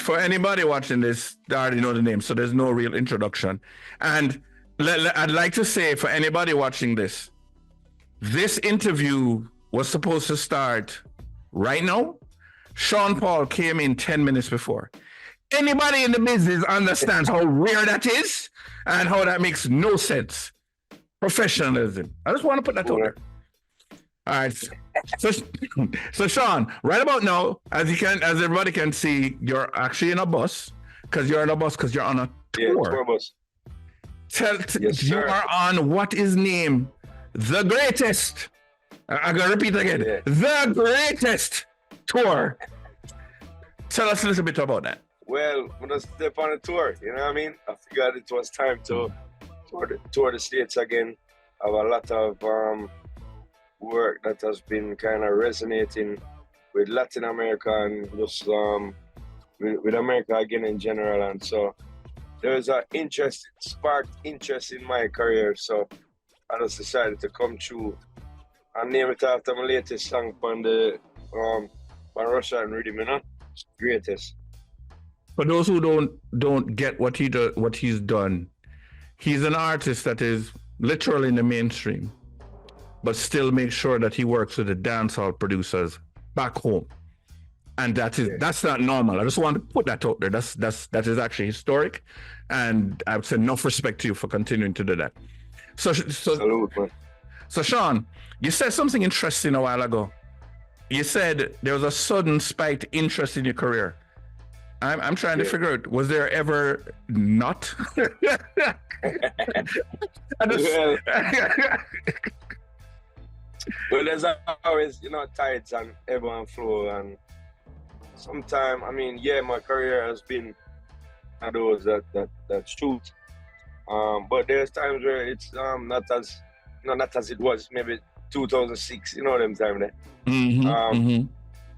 for anybody watching this, they already know the name, so there's no real introduction. And I'd like to say for anybody watching this, this interview was supposed to start right now. Sean Paul came in 10 minutes before. Anybody in the business understands how rare that is and how that makes no sense. Professionalism. I just want to put that out there. All right. So Sean, right about now, as everybody can see, you're actually in a bus because you're on a tour. Yeah, tour bus. Yes, you are on what is named the greatest. I'm gonna repeat again. Yeah. The greatest tour. Tell us a little bit about that. Well, when I step on a tour, you know what I mean? I figured it was time to tour the States again. I have a lot of work that has been kind of resonating with Latin America and just with America again in general. And so there's sparked interest in my career. So I just decided to come through and name it after my latest song from the Russia and Rhythm, you know? Greatest. For those who don't get what he's done, he's an artist that is literally in the mainstream, but still make sure that he works with the dancehall producers back home. And that's not normal. I just want to put that out there. That is actually historic. And I would say enough respect to you for continuing to do that. Salute, man. So Sean, you said something interesting a while ago. You said there was a sudden spiked interest in your career. I'm trying to figure out, was there ever not? Well, there's always, tides and ebb and flow. And sometimes, my career has been those that shoot. But there's times where it's not as it was maybe 2006, them time there. Mm-hmm,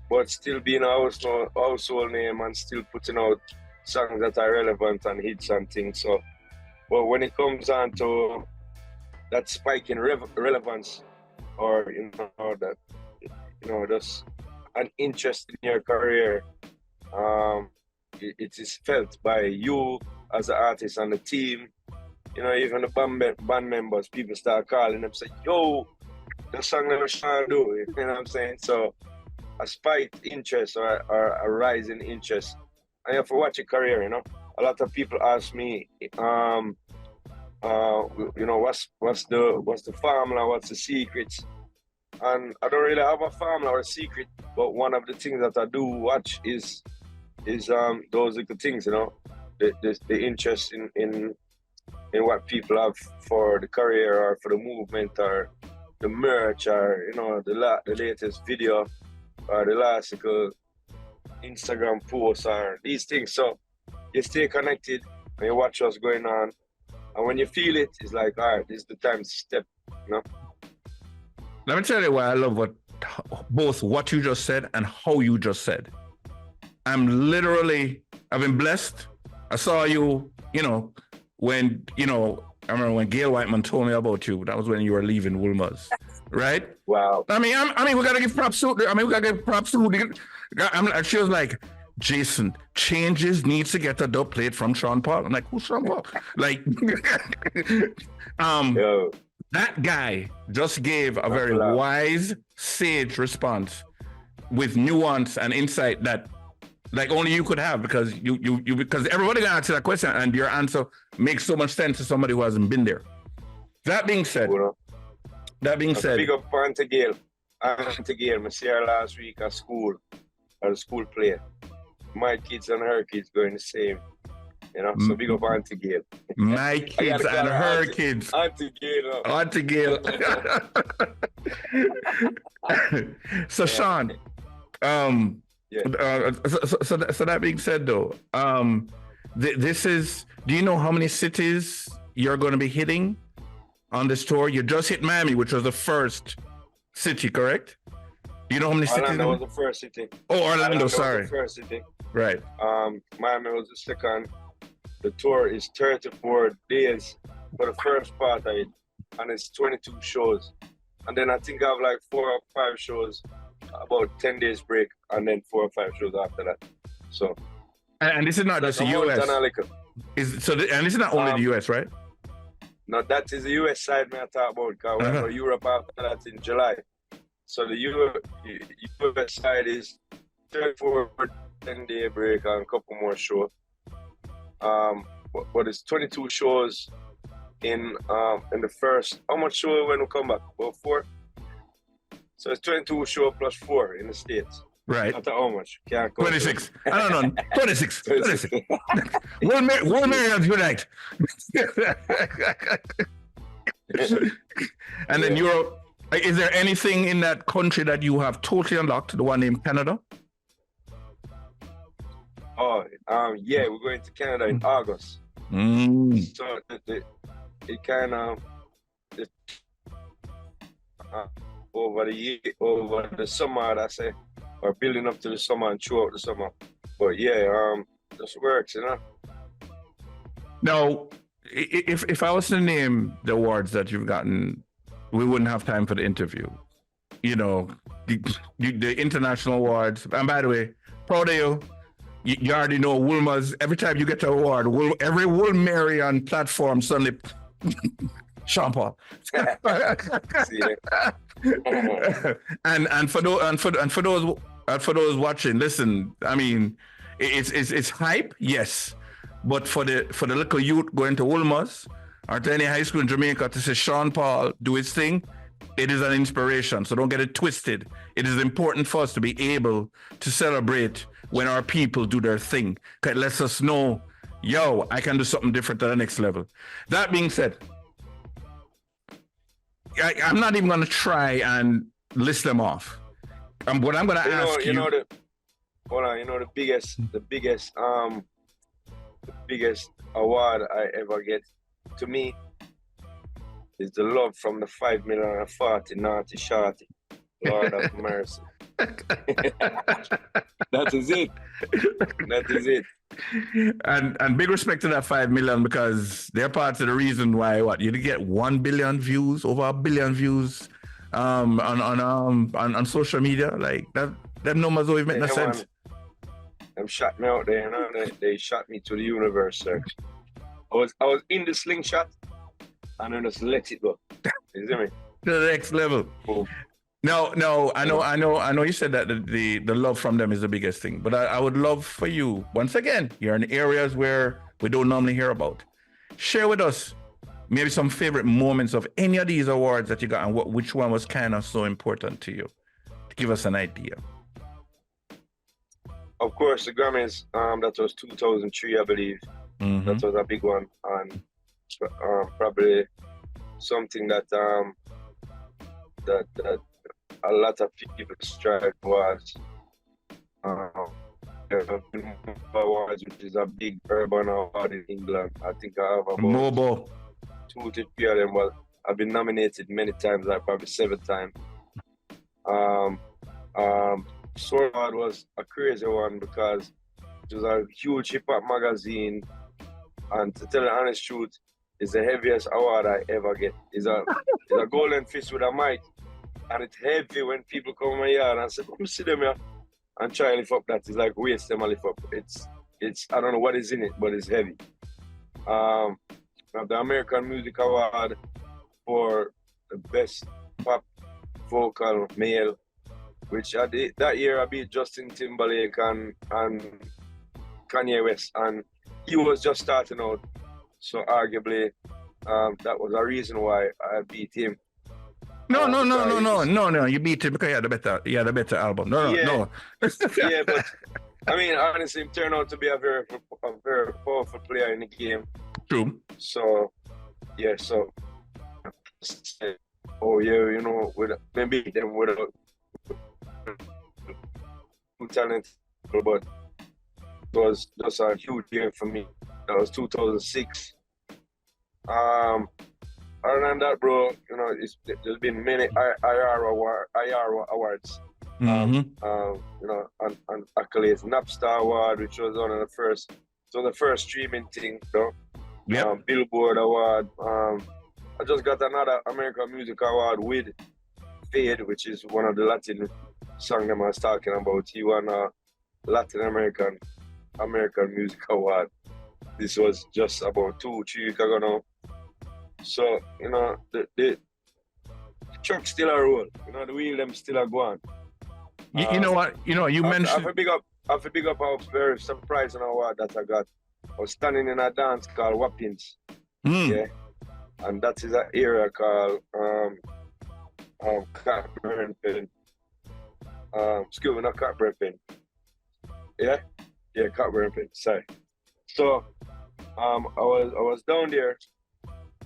But still being a household name and still putting out songs that are relevant and hits and things. So, but when it comes on to that spike in relevance, or just an interest in your career, it is felt by you as an artist and the team. Even the band members, people start calling them, say, "Yo, the song that Sean do," you know what I'm saying? So a spiked interest or a rising interest. And you have to watch your career, A lot of people ask me, what's the formula, what's the secrets? And I don't really have a formula or a secret, but one of the things that I do watch is those little things, the interest in what people have for the career or for the movement or the merch or the latest video or the last Instagram post or these things. So you stay connected and you watch what's going on, and when you feel it, it's like, all right, this is the time to step. Let me tell you why I love both what you just said and how you just said. I've been blessed. I saw you, when, I remember when Gail Whiteman told me about you. That was when you were leaving Woolmers, right? Wow. We gotta give props to. She was like, Jason, Changes needs to get a dub plate from Sean Paul. I'm like, who's Sean Paul? Like, that guy just gave a very wise, sage response with nuance and insight that like only you could have, because because everybody can answer that question and your answer makes so much sense to somebody who hasn't been there. That being said, big up Auntie Gail. I see her last week at school, at a school play. My kids and her kids going the same. So big up Auntie Gail. My kids and her kids. Auntie Gail. Auntie Gail. So Sean, so that being said though, do you know how many cities you're going to be hitting on this tour? You just hit Miami, which was the first city, correct? Do you know how many cities? Orlando was the first city. Oh, Orlando, sorry. Was the first city. Right. Miami was the second. The tour is 34 days for the first part of it, and it's 22 shows. And then I think I have like 4 or 5 shows, about 10 days break, and then 4 or 5 shows after that. So And this is not just the US. And this is not only the US, right? No, that is the US side I talk about, because we have Europe after that in July. So the US side is 34 10-day break and a couple more shows. But it's 22 shows in the first. How much show when we come back? About 4. So it's 22 show plus 4 in the States. Right. Not how much? Can't 26. I don't know. 26. 26. One million tonight. And then Europe. Is there anything in that country that you have totally unlocked? The one named Canada? Oh, yeah, we're going to Canada in August. So it kind of over the summer, I say, or building up to the summer and throughout the summer. But yeah, this works, you know. Now, if I was to name the awards that you've gotten, we wouldn't have time for the interview. You know, the international awards. And by the way, proud of you. You already know Wilma's. Every time you get an award, every Wilmarian platform suddenly, Sean Paul. and for those watching, listen. I mean, it's hype, yes, but for the little youth going to Wilma's or to any high school in Jamaica to say Sean Paul do his thing, it is an inspiration. So don't get it twisted. It is important for us to be able to celebrate when our people do their thing. It lets us know, yo, I can do something different at the next level. That being said, I'm not even going to try and list them off. What I'm going to ask you. The biggest award I ever get, to me, is the love from the 5 million and 40 naughty shorty. Lord of mercy. That is it. And big respect to that 5 million, because they're part of the reason why you did get 1 billion views, over 1 billion views on social media. Like that numbers don't even make no sense. Them shot me out there, you know. They shot me to the universe, sir. I was in the slingshot and I just let it go. You see me? To the next level. Boom. No, I know you said that the love from them is the biggest thing, but I would love for you, once again, you're in areas where we don't normally hear about. Share with us maybe some favorite moments of any of these awards that you got and which one was kind of so important to you, to give us an idea. Of course, the Grammys, that was 2003, I believe. Mm-hmm. That was a big one, and probably something that a lot of people strive was awards, which is a big urban award in England. I think I have about Mobile. 2 to 3 of them. Well, I've been nominated many times, like probably 7 times. Soul Award was a crazy one because it was a huge hip hop magazine, and to tell the honest truth, it's the heaviest award I ever get. It's a golden fist with a mic, and it's heavy when people come in my yard and say, "Come see them here," and try and lift up that. It's like waste them and lift up. It's I don't know what is in it, but it's heavy. The American Music Award for the best pop vocal male, which that year I beat Justin Timberlake and Kanye West, and he was just starting out. So arguably, that was a reason why I beat him. No. You beat him because he had the better album. No. Yeah, but I mean, honestly, he turned out to be a very powerful player in the game. True. So, yeah. So, you know, maybe them with a talent, but it was just a huge year for me. That was 2006. Other than that, bro, you know, there's been many IR awards. Mm-hmm. You know, and accolades. Napstar Award, which was one of the first. So the first streaming thing, you know. Yep. Billboard Award. I just got another American Music Award with Fade, which is one of the Latin songs that I was talking about. He won a Latin American American Music Award. This was just about 2-3 weeks ago now. So, you know, the truck still a roll. You know, the wheel them still a go on. You know what? You know, you mentioned. I have to big up a very surprising award that I got. I was standing in a dance called Wappings. Yeah. And that is an area called Cockburn Pen. Excuse me, not Cockburn Pen. Yeah, Cockburn Pen. Sorry. So I was down there,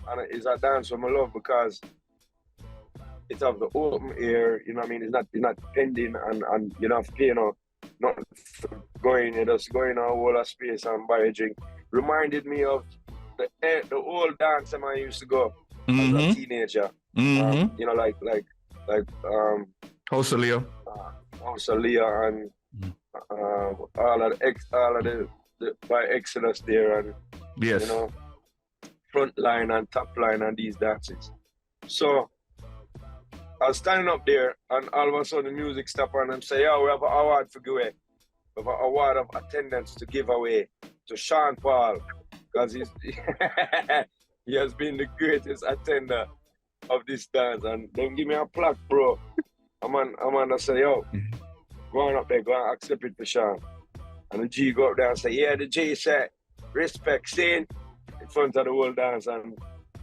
and it's a dance from my love because it's of the open air. You know what I mean? It's not pending, and you don't have to pay nothing for going. You just go in a whole of space and buy a drink. Reminded me of the old dance that I used to go as a teenager. You know, like House of Leo. House of Leo and all of the by Exodus there, and yes, you know, front line and top line and these dances. So I was standing up there, and all of a sudden the music stopped on and say, "Yeah, we have an award for giveaway. We have an award of attendance to give away to Sean Paul, because he has been the greatest attender of this dance." And then give me a plaque, bro. I'm on. I say, "Yo, go on up there, go and accept it for Sean." And the G go up there and say, "Yeah, the G said, respect, saying in front of the whole dance." And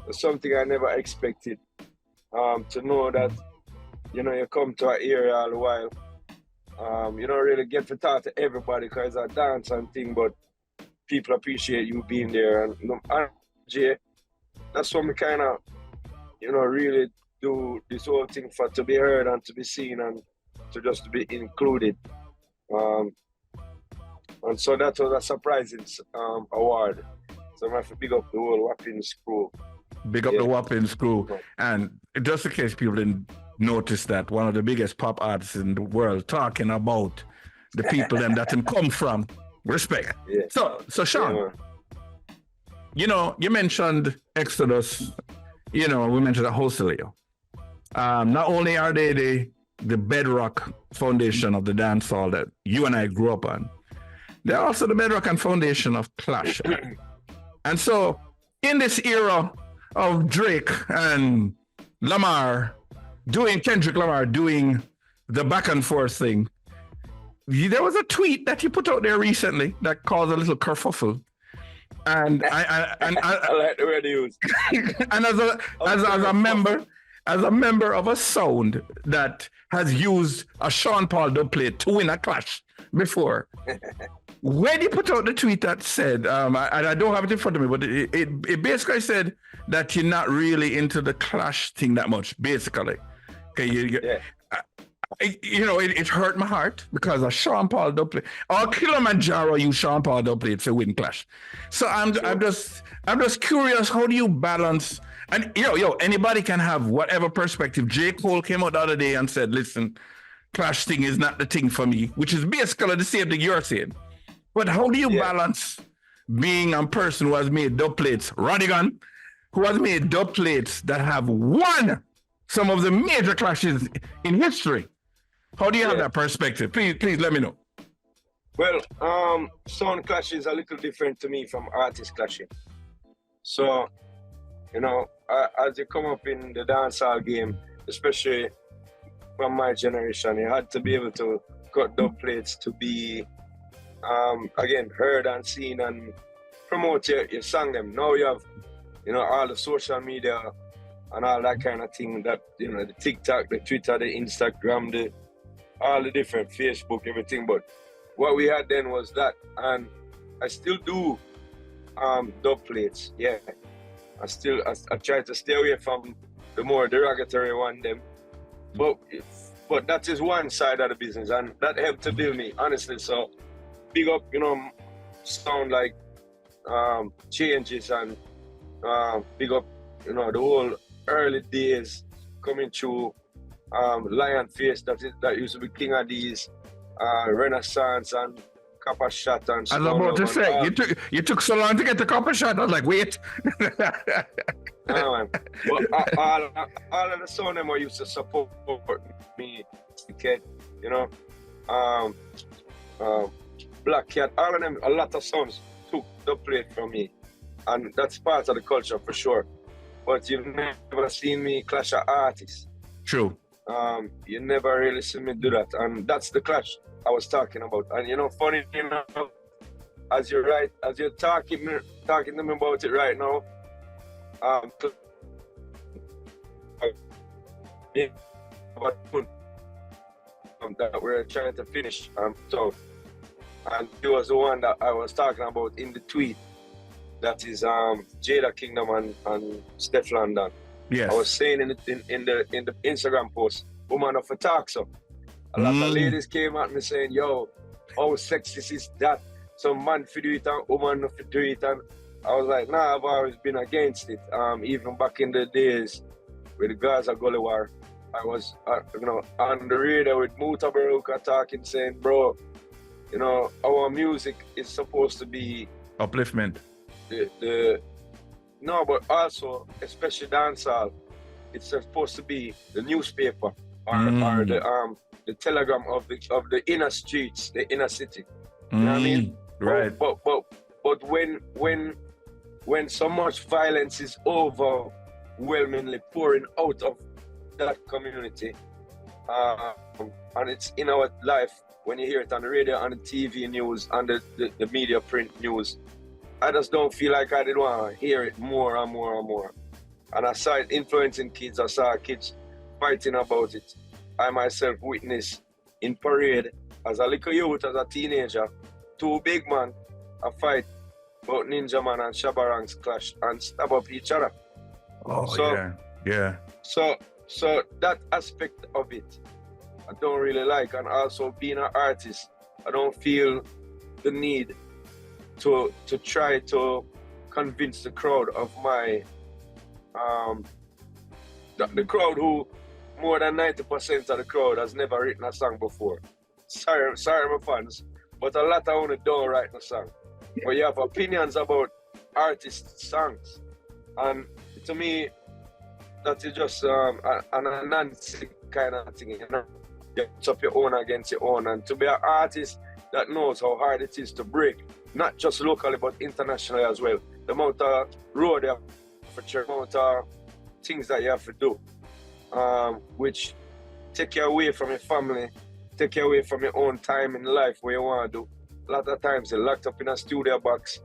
it's something I never expected. To know that, you know, you come to an area all the while. You don't really get to talk to everybody because it's a dance and thing, but people appreciate you being there. And Jay, that's what we kind of, you know, really do this whole thing for to be heard and to be seen and to be included. And so that was a surprising award. So I have to big up the whole Wappings crew. Big up the Wappings crew. And just in case people didn't notice that, one of the biggest pop artists in the world talking about the people them that him come from. Respect. Yeah. So Sean, you know, you mentioned Exodus, you know, we mentioned the House of Leo. Not only are they the bedrock foundation of the dancehall that you and I grew up on, they're also the bedrock and foundation of Clash. And so in this era of Drake and Kendrick Lamar doing the back and forth thing, there was a tweet that you put out there recently that caused a little kerfuffle. And I like the word you use. And as a member of a sound that has used a Sean Paul dubplate to win a clash before, when you put out the tweet that said, I don't have it in front of me, but it basically said that you're not really into the clash thing that much, basically. Okay, you know, it hurt my heart because a Sean Paul dubplate, or Kilimanjaro use Sean Paul dubplate for win clash. So I'm just curious, how do you balance? And anybody can have whatever perspective. J. Cole came out the other day and said, "Listen, clash thing is not the thing for me," which is basically the same thing you're saying. But how do you balance being a person who has made dubplates, Rodigan, who has made dubplates that have won some of the major clashes in history? How do you have that perspective? Please let me know. Well, sound clash is a little different to me from artist clashing. So, you know, as you come up in the dancehall game, especially from my generation, you had to be able to cut dubplates to be, again, heard and seen and promote your song them. Now you have, you know, all the social media and all that kind of thing, that, you know, the TikTok, the Twitter, the Instagram, all the different Facebook, everything. But what we had then was that, and I still do dubplates. Yeah, I try to stay away from the more derogatory one them. But that is one side of the business, and that helped to build me, honestly. So big up, you know, sound like changes, and big up, you know, the whole early days coming through, Lion Face that used to be King of these, Renaissance and Copper Shot and so on. I was about to say, you took so long to get the Copper Shot. I was like, wait. Man. But all of the sound them used to support me, kid, you know. Black Cat, all of them, a lot of songs took the plate from me. And that's part of the culture for sure. But you've never seen me clash an artist. True. You never really see me do that. And that's the clash I was talking about. And you know, funny enough, as you're talking to me about it right now, that we're trying to finish. So, and he was the one that I was talking about in the tweet. That is Jada Kingdom and Steph London. Yes. I was saying in the Instagram post, woman of a talk, so a lot of ladies came at me saying, yo, how sexist is that? Some man for do it and woman for do it. And I was like, nah, I've always been against it. Even back in the days with the Gaza Gully War, I was on the radio with Muta Baruka talking, saying, bro, you know, our music is supposed to be upliftment. No, but also, especially dancehall, it's supposed to be the newspaper or the telegram of the inner streets, the inner city. You know what I mean? Right. But when so much violence is overwhelmingly pouring out of that community, and it's in our life, when you hear it on the radio, on the TV news, on the media print news, I just don't feel like I did want to hear it more and more and more. And I saw it influencing kids. I saw kids fighting about it. I myself witnessed in parade as a little youth, as a teenager, two big men a fight about Ninja Man and Shabarangs clash and stab up each other. Oh, so, yeah. So that aspect of it, I don't really like. And also being an artist, I don't feel the need to try to convince the crowd of my the crowd who more than 90% of the crowd has never written a song before. Sorry my fans, but a lot of them don't write a song. But you have opinions about artists' songs, and to me that is just an Nancy kind of thing, you know. You put up your own against your own, and to be an artist that knows how hard it is to break, not just locally but internationally as well. The amount of road you have to travel, the amount of things that you have to do, which take you away from your family, take you away from your own time in life where you want to do. A lot of times you're locked up in a studio box,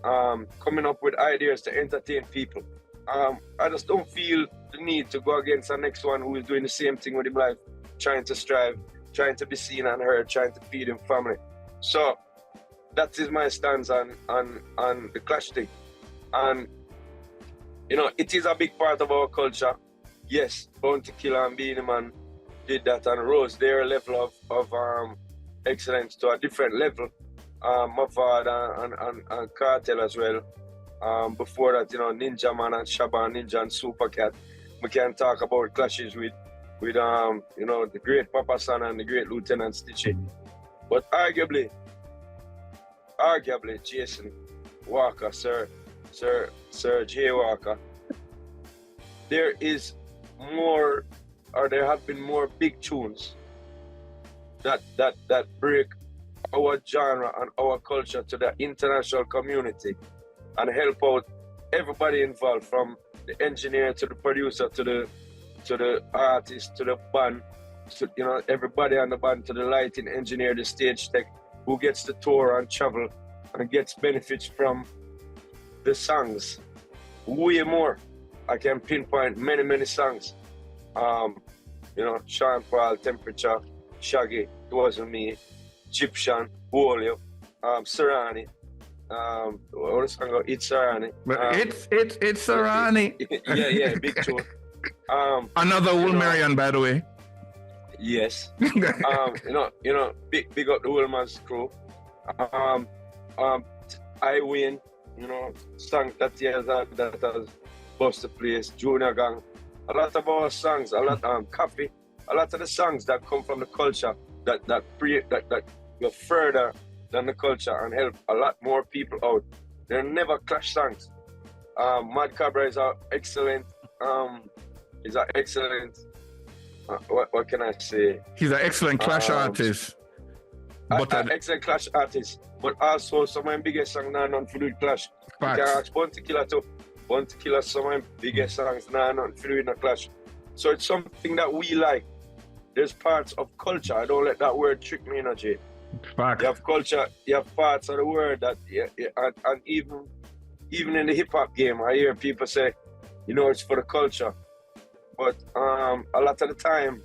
coming up with ideas to entertain people. I just don't feel the need to go against the next one who is doing the same thing with his life, trying to strive, trying to be seen and heard, trying to feed his family. So that is my stance on the clash thing. And you know, it is a big part of our culture. Yes, Bounty Killer and Beenie Man did that and rose their level of excellence to a different level. Mafad and Cartel as well. Before that, you know, Ninja Man and Shabba Ninja and Super Cat. We can talk about clashes with you know, the great Papa San and the great Lieutenant Stitchy. But arguably, Jason Walker, Sir J. Walker, there is more, or there have been more big tunes that break our genre and our culture to the international community and help out everybody involved, from the engineer to the producer to the artist to the band, to, you know, everybody on the band, to the lighting engineer, the stage tech, who gets to tour and travel and gets benefits from the songs. Way more. I can pinpoint many songs. You know, Sean Paul, Temperature, Shaggy, It Wasn't Me, Egyptian, Wolio, Serrani. What is it? It's Serrani. It's Serrani. Yeah, big tune. Another Woolmerian, by the way. Yes. You know, big up the Woolman's crew. I Win, you know, song that has bust the place, Junior Gang. A lot of our songs, a lot Coffee, a lot of the songs that come from the culture that go further than the culture and help a lot more people out. They're never clash songs. Mad Cabra is an excellent what can I say? He's an excellent clash artist. excellent Clash artists, but also some of my biggest songs now not to do with Clash. You can ask Bounty Killer too. Bounty Killer, some of my biggest songs now not to do with Clash. So it's something that we like. There's parts of culture. I don't let that word trick me, Jay. Fact. You have culture. You have parts of the word that, and even in the hip hop game, I hear people say, it's for the culture. But a lot of the time,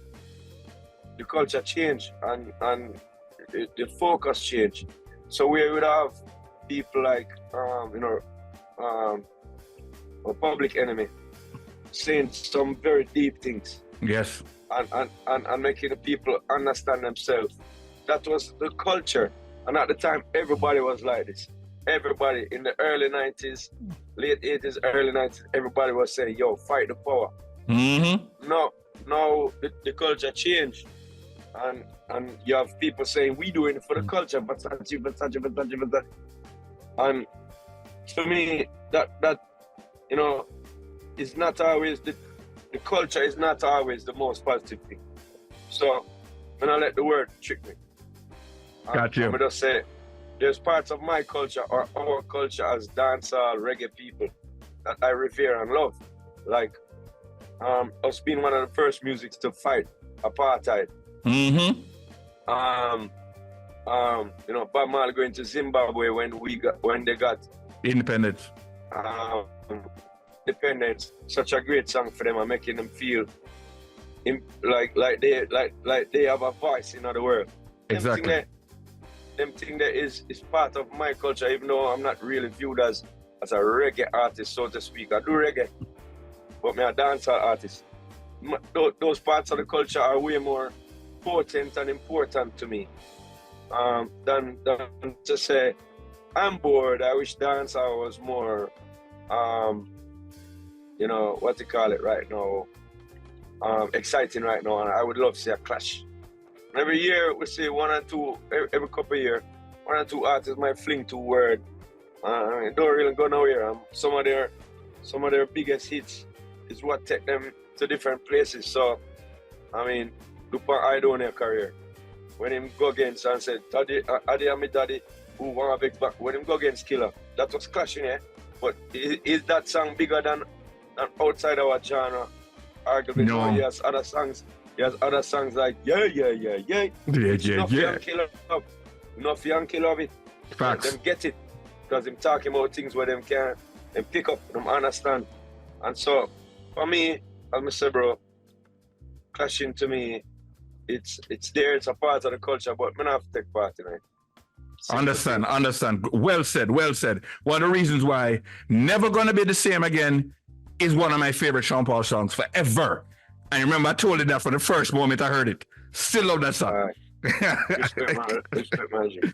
the culture change and the focus change. So we would have people like, a Public Enemy saying some very deep things. Yes. And making the people understand themselves. That was the culture. And at the time, everybody was like this. Everybody in the early 90s, late 80s, early 90s, everybody was saying, yo, fight the power. Mm-hmm. Now the culture changed. And you have people saying, we doing it for the culture, but and to me, that is not always the culture is not always the most positive thing. So when I let the word trick me, got you. I'm gonna just say there's parts of my culture or our culture as dancehall reggae people that I revere and love. Like us being one of the first musics to fight apartheid. Mm-hmm. Bob Marley going to Zimbabwe when they got independence. Independence, such a great song for them and making them feel like they have a voice in the world. Exactly. Them thing that is part of my culture, even though I'm not really viewed as a reggae artist, so to speak. I do reggae, but I'm a dancehall artist. Those parts of the culture are way more potent and important to me than to say, I'm bored, I wish dancehall was more what they call it right now, exciting right now, and I would love to see a clash. Every year we see one or two, every couple of years, one or two artists might fling two words. It don't really go nowhere. Some of their biggest hits is what take them to different places. So, look at I don't their career. When him go against and said, Daddy, I'm my daddy, who want a big back. When him go against Killer, that was clashing, yeah. But is that song bigger than outside our genre? Arguably, no. He has other songs. He has other songs like yeah. Enough Yankee love it. Facts. Them get it because him talking about things where them can and pick up, them understand. And so for me, as I say, bro, clashing to me, it's there. It's a part of the culture, but I have to take part in it. Understand. Well said. One of the reasons why Never Gonna Be the Same Again is one of my favorite Sean Paul songs forever. I remember I told you that from the first moment I heard it. Still love that song. Respect, man.